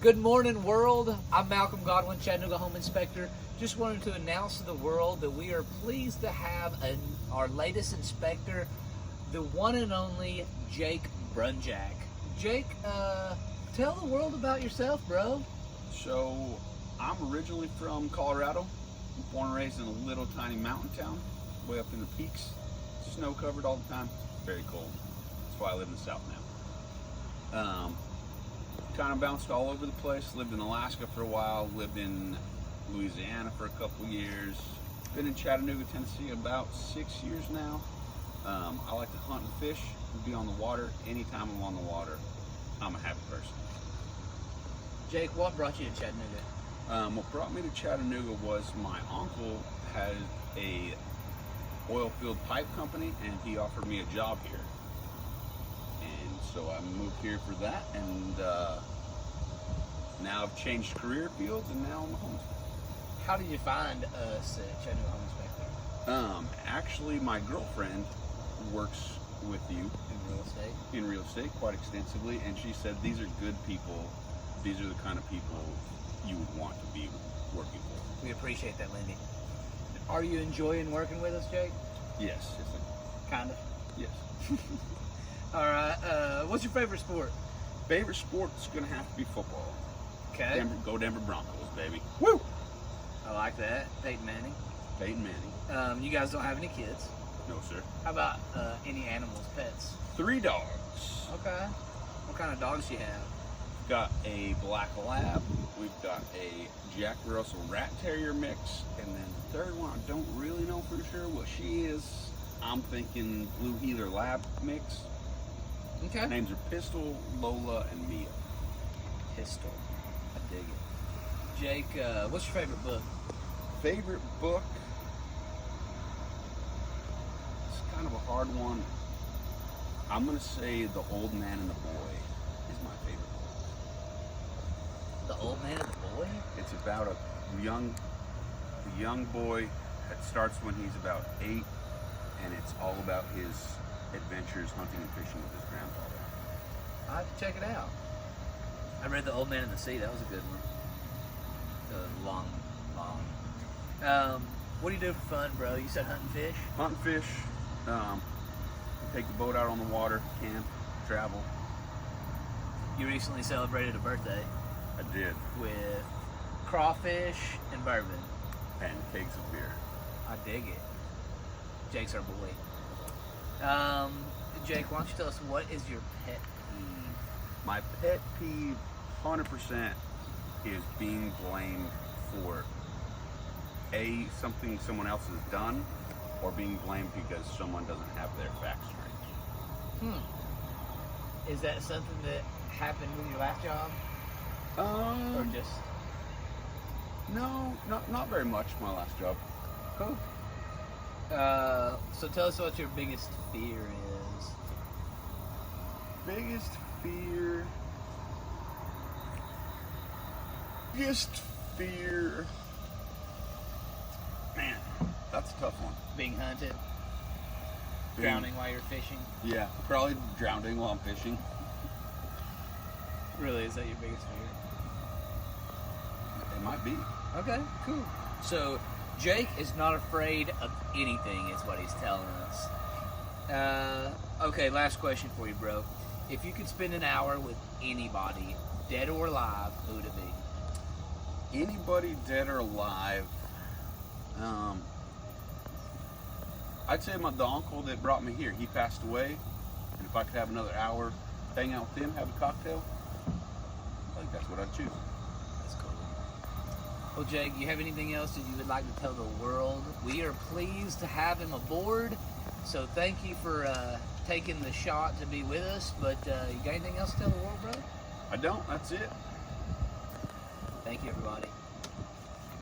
Good morning, world. I'm Malcolm Godwin, Chattanooga Home Inspector. Just wanted to announce to the world that we are pleased to have our latest inspector, the one and only Jake Brunjack. Jake, tell the world about yourself, bro. So, I'm originally from Colorado. I'm born and raised in a little tiny mountain town, way up in the peaks. Snow covered all the time. Very cold. That's why I live in the South now. Kind of bounced all over the place. Lived in Alaska for a while. Lived in Louisiana for a couple years. Been in Chattanooga, Tennessee about 6 years now. I like to hunt and fish and be on the water. Anytime I'm on the water, I'm a happy person. Jake, what brought you to Chattanooga? What brought me to Chattanooga was my uncle had a oil field pipe company, and he offered me a job here. And so I moved here for that, and now I've changed career fields, and now I'm a home inspector. How did you find us at Chattanooga Home Inspector? Actually, my girlfriend works with you In real estate? quite extensively, and she said these are good people. These are the kind of people you would want to be working for. We appreciate that, Lindy. Are you enjoying working with us, Jake? Yes. Kind of. Yes. All right. What's your favorite sport? Favorite sport's gonna have to be football. Okay. Go Denver Broncos, baby. Woo! I like that. Peyton Manning. Peyton Manning. You guys don't have any kids. No, sir. How about any animals, pets? 3 dogs. Okay. What kind of dogs do you have? We've got a black lab. We've got a Jack Russell Rat Terrier mix, and then the third one I don't really know for sure what she is. I'm thinking Blue Heeler Lab mix. Okay. Names are Pistol, Lola, and Mia. Pistol. I dig it. Jake, what's your favorite book? Favorite book? It's kind of a hard one. I'm gonna say The Old Man and the Boy is my favorite book. The Old Man and the Boy? It's about a young boy that starts when he's about 8, and it's all about his adventures hunting and fishing with his grandfather. I have to check it out. I read The Old Man and the Sea. That was a good one. Long. What do you do for fun, bro? You said hunt and fish? Hunt and fish. Take the boat out on the water, camp, travel. You recently celebrated a birthday I did. with crawfish and bourbon. And kegs of beer. I dig it. Jake's our boy. Jake, why don't you tell us what is your pet peeve? My pet peeve, 100%, is being blamed for something someone else has done, or being blamed because someone doesn't have their facts straight. Is that something that happened with your last job? Or just... No, not very much. My last job. Cool. So tell us what your biggest fear is. Biggest fear. Man, that's a tough one. Being hunted? Drowning while you're fishing? Yeah, probably drowning while I'm fishing. Really, is that your biggest fear? It might be. Okay, cool. So, Jake is not afraid of anything, is what he's telling us. Okay, last question for you, bro. If you could spend an hour with anybody, dead or alive, who would it be? Anybody dead or alive? I'd say the uncle that brought me here. He passed away, and if I could have another hour, hang out with him, have a cocktail, I think that's what I'd choose. That's cool. Well, Jake, you have anything else that you would like to tell the world? We are pleased to have him aboard, so thank you for taking the shot to be with us, but you got anything else to tell the world, bro? I don't. That's it. Thank you, everybody.